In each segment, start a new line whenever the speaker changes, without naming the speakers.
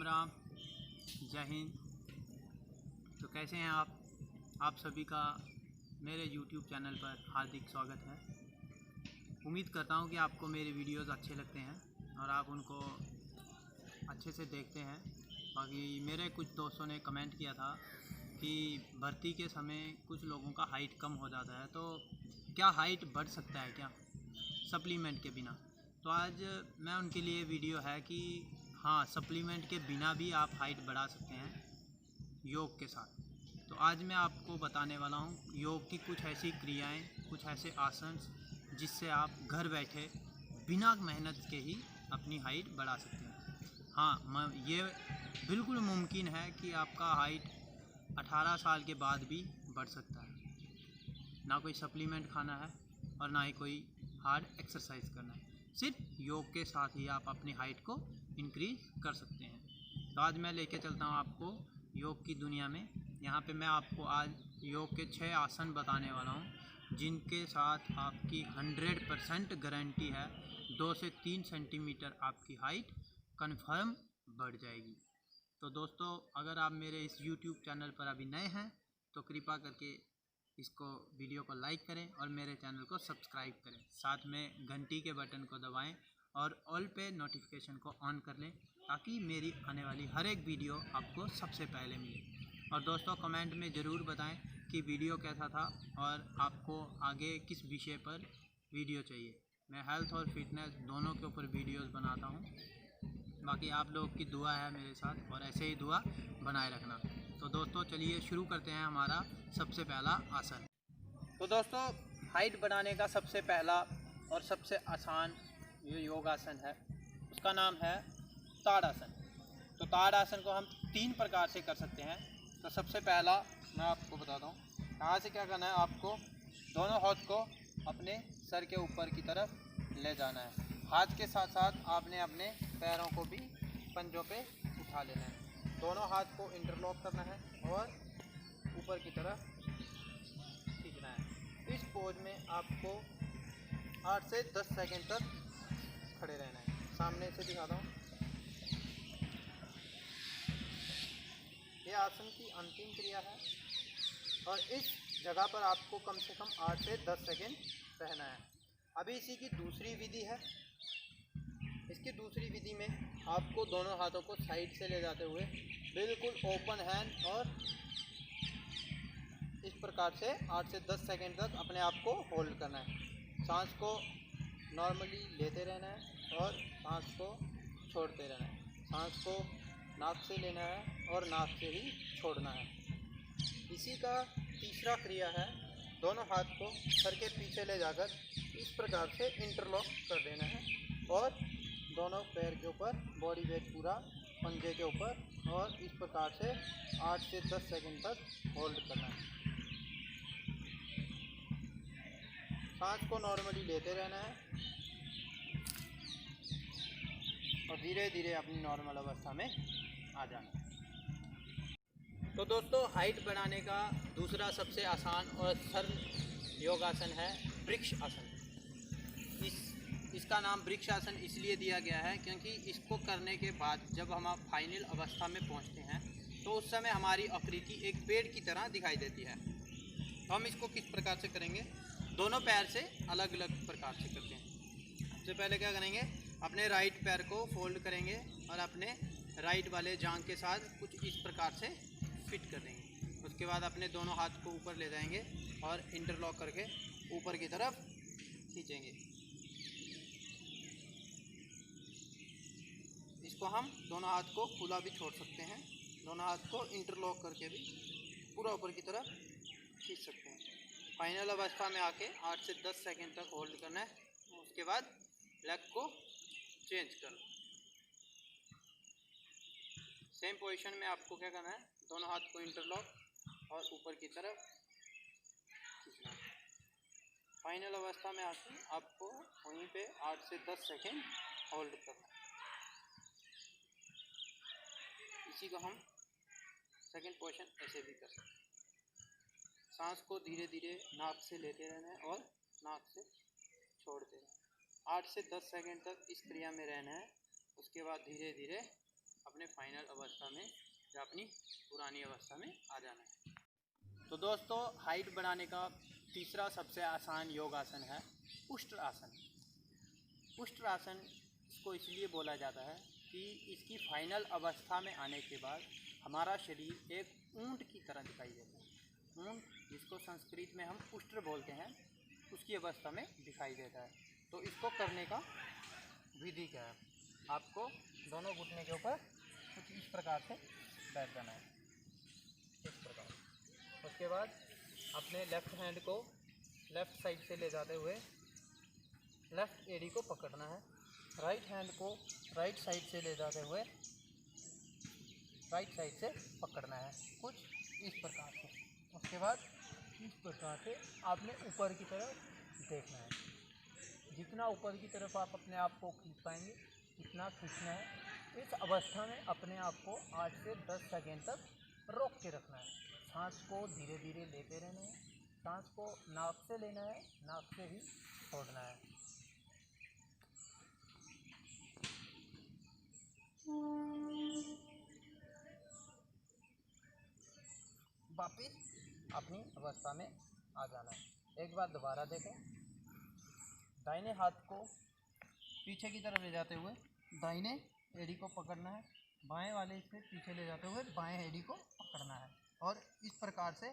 राम, जय हिंद। तो कैसे हैं आप सभी का मेरे YouTube चैनल पर हार्दिक स्वागत है। उम्मीद करता हूं कि आपको मेरे वीडियोस अच्छे लगते हैं और आप उनको अच्छे से देखते हैं। बाकी मेरे कुछ दोस्तों ने कमेंट किया था कि भर्ती के समय कुछ लोगों का हाइट कम हो जाता है, तो क्या हाइट बढ़ सकता है क्या सप्लीमेंट के बिना। तो आज मैं उनके लिए वीडियो है कि हाँ, सप्लीमेंट के बिना भी आप हाइट बढ़ा सकते हैं योग के साथ। तो आज मैं आपको बताने वाला हूँ योग की कुछ ऐसी क्रियाएं, कुछ ऐसे आसन जिससे आप घर बैठे बिना मेहनत के ही अपनी हाइट बढ़ा सकते हैं। हाँ, ये बिल्कुल मुमकिन है कि आपका हाइट 18 साल के बाद भी बढ़ सकता है। ना कोई सप्लीमेंट खाना है और ना ही कोई हार्ड एक्सरसाइज करना है, सिर्फ योग के साथ ही आप अपनी हाइट को इंक्रीज कर सकते हैं। तो आज मैं लेके चलता हूँ आपको योग की दुनिया में। यहाँ पे मैं आपको आज योग के 6 आसन बताने वाला हूँ जिनके साथ आपकी 100% गारंटी है 2 से 3 सेंटीमीटर आपकी हाइट कन्फर्म बढ़ जाएगी। तो दोस्तों, अगर आप मेरे इस YouTube चैनल पर अभी नए हैं तो कृपया करके इसको वीडियो को लाइक करें और मेरे चैनल को सब्सक्राइब करें। साथ में घंटी के बटन को दबाएं और ऑल पे नोटिफिकेशन को ऑन कर लें ताकि मेरी आने वाली हर एक वीडियो आपको सबसे पहले मिले। और दोस्तों, कमेंट में ज़रूर बताएं कि वीडियो कैसा था और आपको आगे किस विषय पर वीडियो चाहिए। मैं हेल्थ और फिटनेस दोनों के ऊपर वीडियोस बनाता हूँ। बाकी आप लोगों की दुआ है मेरे साथ और ऐसे ही दुआ बनाए रखना। तो दोस्तों, चलिए शुरू करते हैं हमारा सबसे पहला आसन। तो दोस्तों, हाइट बढ़ाने का सबसे पहला और सबसे आसान जो योगासन है उसका नाम है ताड़ासन। तो ताड़ासन को हम 3 प्रकार से कर सकते हैं। तो सबसे पहला मैं आपको बताता हूँ, यहाँ से क्या करना है, आपको दोनों हाथ को अपने सर के ऊपर की तरफ ले जाना है। हाथ के साथ साथ आपने अपने पैरों को भी पंजों पे उठा लेना है। दोनों हाथ को इंटरलॉक करना है और ऊपर की तरफ खींचना है। इस पोज में आपको 8 से 10 सेकंड तक खड़े रहना है। सामने से दिखाता हूँ। ये आसन की अंतिम क्रिया है और इस जगह पर आपको कम से कम 8 से 10 सेकंड रहना है। अभी इसी की दूसरी विधि है। इसकी दूसरी विधि में आपको दोनों हाथों को साइड से ले जाते हुए बिल्कुल ओपन हैंड और इस प्रकार से 8 से 10 सेकंड तक अपने आप को होल्ड करना है। सांस को नॉर्मली लेते रहना है और सांस को छोड़ते रहना है। सांस को नाक से लेना है और नाक से ही छोड़ना है। इसी का तीसरा क्रिया है, दोनों हाथ को सर के पीछे ले जाकर इस प्रकार से इंटरलॉक कर देना है और दोनों पैर के ऊपर बॉडी वेट पूरा पंजे के ऊपर और इस प्रकार से 8 से 10 सेकंड तक होल्ड करना है। सांस को नॉर्मली लेते रहना है और धीरे धीरे अपनी नॉर्मल अवस्था में आ जाना है। तो दोस्तों, हाइट बढ़ाने का दूसरा सबसे आसान और सरल योगासन है वृक्ष आसन। इसका नाम वृक्ष आसन इसलिए दिया गया है क्योंकि इसको करने के बाद जब हम फाइनल अवस्था में पहुंचते हैं तो उस समय हमारी आकृति एक पेड़ की तरह दिखाई देती है। तो हम इसको किस प्रकार से करेंगे, दोनों पैर से अलग अलग प्रकार से करते हैं। सबसे पहले क्या करेंगे, अपने राइट पैर को फोल्ड करेंगे और अपने राइट वाले जांघ के साथ कुछ इस प्रकार से फिट कर देंगे। उसके बाद अपने दोनों हाथ को ऊपर ले जाएंगे और इंटरलॉक करके ऊपर की तरफ खींचेंगे। इसको हम दोनों हाथ को खुला भी छोड़ सकते हैं, दोनों हाथ को इंटरलॉक करके भी पूरा ऊपर की तरफ खींच सकते हैं। फाइनल अवस्था में आके 8 से 10 सेकंड तक होल्ड करना है। उसके बाद लेग को चेंज करना। सेम पोजीशन में आपको क्या करना है, दोनों हाथ को इंटरलॉक और ऊपर की तरफ खींचना है। फाइनल अवस्था में आके आपको वहीं पे 8 से 10 सेकंड होल्ड करना है। इसी को हम सेकंड पोजीशन ऐसे भी कर सकते हैं। सांस को धीरे धीरे नाक से लेते रहना है और नाक से छोड़ते रहना है। 8 से 10 सेकंड तक इस क्रिया में रहना है। उसके बाद धीरे धीरे अपने फाइनल अवस्था में या अपनी पुरानी अवस्था में आ जाना है। तो दोस्तों, हाइट बढ़ाने का तीसरा सबसे आसान योगासन है उष्ट्रासन। उष्ट्रासन को इसलिए बोला जाता है कि इसकी फाइनल अवस्था में आने के बाद हमारा शरीर एक ऊंट की तरह दिखाई देता है। ऊंट, जिसको संस्कृत में हम उष्ट्र बोलते हैं, उसकी अवस्था में दिखाई देता है। तो इसको करने का विधि क्या है? आपको दोनों घुटने के ऊपर कुछ इस प्रकार से बैठ जाना है, इस प्रकार। उसके बाद अपने लेफ़्ट हैंड को लेफ़्ट साइड से ले जाते हुए लेफ़्ट एड़ी को पकड़ना है। राइट हैंड को राइट साइड से ले जाते हुए राइट साइड से पकड़ना है, कुछ इस प्रकार से। उसके बाद इस प्रकार से आपने ऊपर की तरफ देखना है। जितना ऊपर की तरफ आप अपने आप को खींच पाएंगे इतना खींचना है। इस अवस्था में अपने आप को 8 से 10 सेकेंड तक रोक के रखना है। सांस को धीरे धीरे लेते रहना है। सांस को नाक से लेना है, नाक से ही छोड़ना है। वापिस अपनी अवस्था में आ जाना है। एक बार दोबारा देखें। दाहिने हाथ को पीछे की तरफ ले जाते हुए दाहिने एड़ी को पकड़ना है। बाएं वाले से पीछे ले जाते हुए बाएं एड़ी को पकड़ना है और इस प्रकार से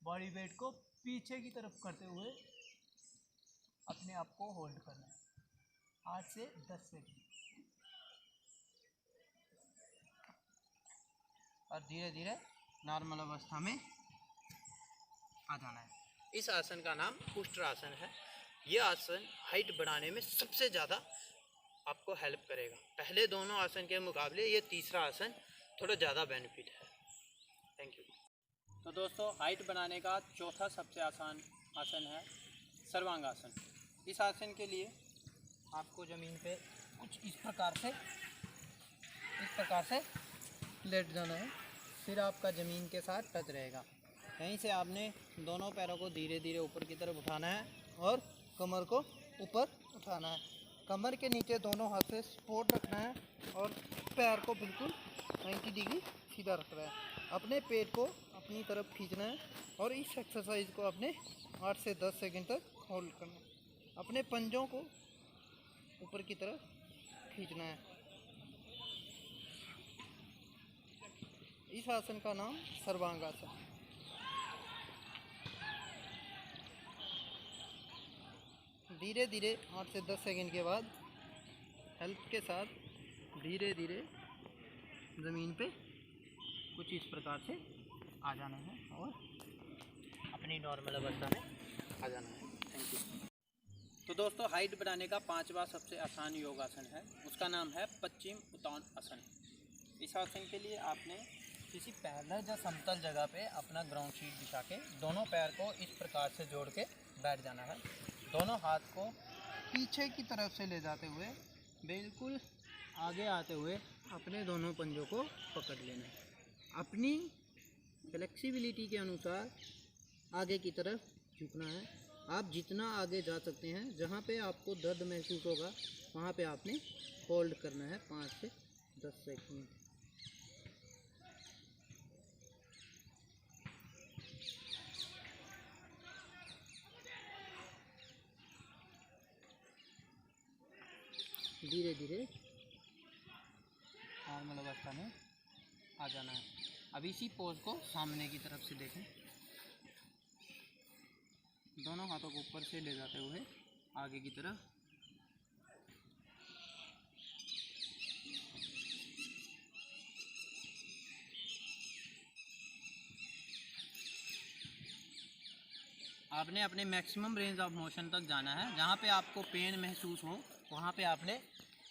बॉडी वेट को पीछे की तरफ करते हुए अपने आप को होल्ड करना है 8 से 10 सेकंड और धीरे धीरे नॉर्मल अवस्था में आ जाना है। इस आसन का नाम उष्ट्रासन है। यह आसन हाइट बढ़ाने में सबसे ज़्यादा आपको हेल्प करेगा। पहले दोनों आसन के मुकाबले ये तीसरा आसन थोड़ा ज़्यादा बेनिफिट है। Thank you. तो दोस्तों, हाइट बढ़ाने का चौथा सबसे आसान आसन है सर्वांगासन। इस आसन के लिए आपको ज़मीन पे कुछ इस प्रकार से लेट जाना है। फिर आपका ज़मीन के साथ टच रहेगा। यहीं से आपने दोनों पैरों को धीरे धीरे ऊपर की तरफ उठाना है और कमर को ऊपर उठाना है। कमर के नीचे दोनों हाथ से सपोर्ट रखना है और पैर को बिल्कुल 90 डिग्री सीधा रखना है। अपने पेट को अपनी तरफ खींचना है और इस एक्सरसाइज को अपने 8 से 10 सेकंड तक होल्ड करना है। अपने पंजों को ऊपर की तरफ खींचना है। इस आसन का नाम सर्वांगासन। धीरे धीरे 8 से 10 सेकंड के बाद हेल्प के साथ धीरे धीरे ज़मीन पे कुछ इस प्रकार से आ जाना है और अपनी नॉर्मल अवस्था में आ जाना है। Thank you. तो दोस्तों, हाइट बढ़ाने का पांचवा सबसे आसान योगासन है, उसका नाम है पश्चिम उत्तानासन। इस आसन के लिए आपने किसी पैरेलल या समतल जगह पे अपना ग्राउंड शीट बिछा के दोनों पैर को इस प्रकार से जोड़ के बैठ जाना है। दोनों हाथ को पीछे की तरफ से ले जाते हुए बिल्कुल आगे आते हुए अपने दोनों पंजों को पकड़ लेना है। अपनी फ्लेक्सिबिलिटी के अनुसार आगे की तरफ झुकना है। आप जितना आगे जा सकते हैं, जहाँ पे आपको दर्द महसूस होगा वहाँ पे आपने होल्ड करना है 5 से 10 सेकंड। धीरे धीरे नॉर्मल अवस्था में आ जाना है। अब इसी पोज को सामने की तरफ से देखें। दोनों हाथों को ऊपर से ले जाते हुए आगे की तरफ आपने अपने मैक्सिमम रेंज ऑफ मोशन तक जाना है। जहाँ पे आपको पेन महसूस हो वहाँ पे आपने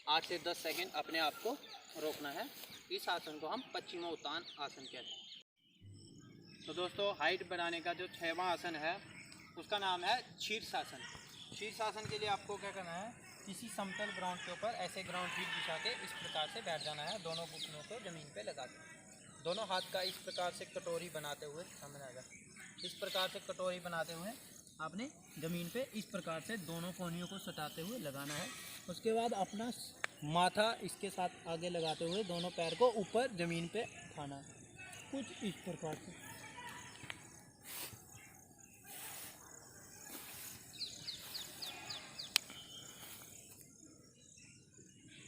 8 से 10 सेकंड अपने आप को रोकना है। इस आसन को हम पश्चिमोत्तान आसन कहते हैं। तो दोस्तों, हाइट बढ़ाने का जो 6वां आसन है उसका नाम है शीर्षासन। शीर्षासन के लिए आपको क्या करना है, किसी समतल ग्राउंड के ऊपर ऐसे ग्राउंड शीट बिछा के इस प्रकार से बैठ जाना है। दोनों घुटनों को ज़मीन पे लगा के दोनों हाथ का इस प्रकार से कटोरी बनाते हुए सामने आएगा। इस प्रकार से कटोरी बनाते हुए आपने ज़मीन पे इस प्रकार से दोनों कोहनियों को सटाते हुए लगाना है। उसके बाद अपना माथा इसके साथ आगे लगाते हुए दोनों पैर को ऊपर ज़मीन पे उठाना है, कुछ इस प्रकार से।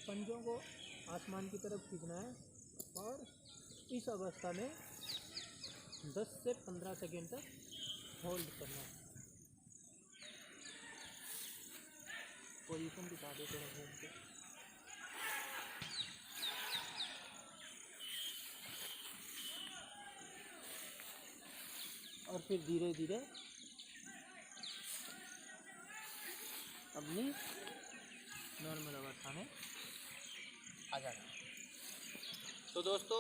पंजों को आसमान की तरफ खींचना है और इस अवस्था में 10 से 15 सेकेंड तक होल्ड करना है। पोजीशन दिखा दो थोड़ा घूम के। और फिर धीरे धीरे अपनी नॉर्मल अवस्था में आ जाना। तो दोस्तों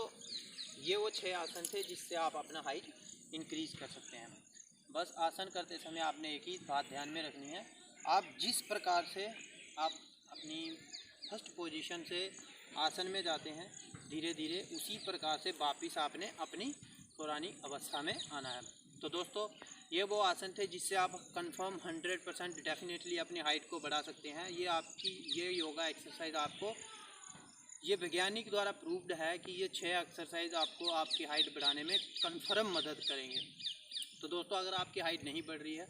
ये वो 6 आसन थे जिससे आप अपना हाइट इंक्रीज़ कर सकते हैं। बस आसन करते समय आपने एक ही बात ध्यान में रखनी है, आप जिस प्रकार से आप अपनी फर्स्ट पोजीशन से आसन में जाते हैं, धीरे धीरे उसी प्रकार से वापस आपने अपनी पुरानी अवस्था में आना है। तो दोस्तों ये वो आसन थे जिससे आप कंफर्म 100% डेफिनेटली अपनी हाइट को बढ़ा सकते हैं। ये योगा एक्सरसाइज आपको, ये वैज्ञानिक द्वारा प्रूव्ड है कि ये 6 एक्सरसाइज आपको आपकी हाइट बढ़ाने में कंफर्म मदद करेंगे। तो दोस्तों अगर आपकी हाइट नहीं बढ़ रही है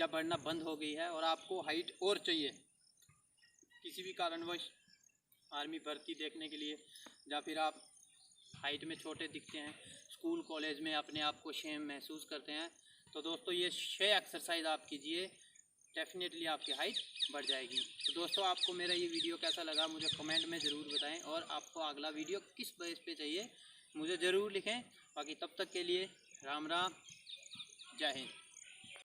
या बढ़ना बंद हो गई है और आपको हाइट और चाहिए किसी भी कारणवश, आर्मी भर्ती देखने के लिए, या फिर आप हाइट में छोटे दिखते हैं, स्कूल कॉलेज में अपने आप को शेम महसूस करते हैं, तो दोस्तों ये 6 एक्सरसाइज आप कीजिए, डेफिनेटली आपकी हाइट बढ़ जाएगी। तो दोस्तों आपको मेरा ये वीडियो कैसा लगा मुझे कमेंट में ज़रूर बताएं, और आपको अगला वीडियो किस बेस पे चाहिए मुझे ज़रूर लिखें। बाकी तब तक के लिए राम राम, जय हिंद।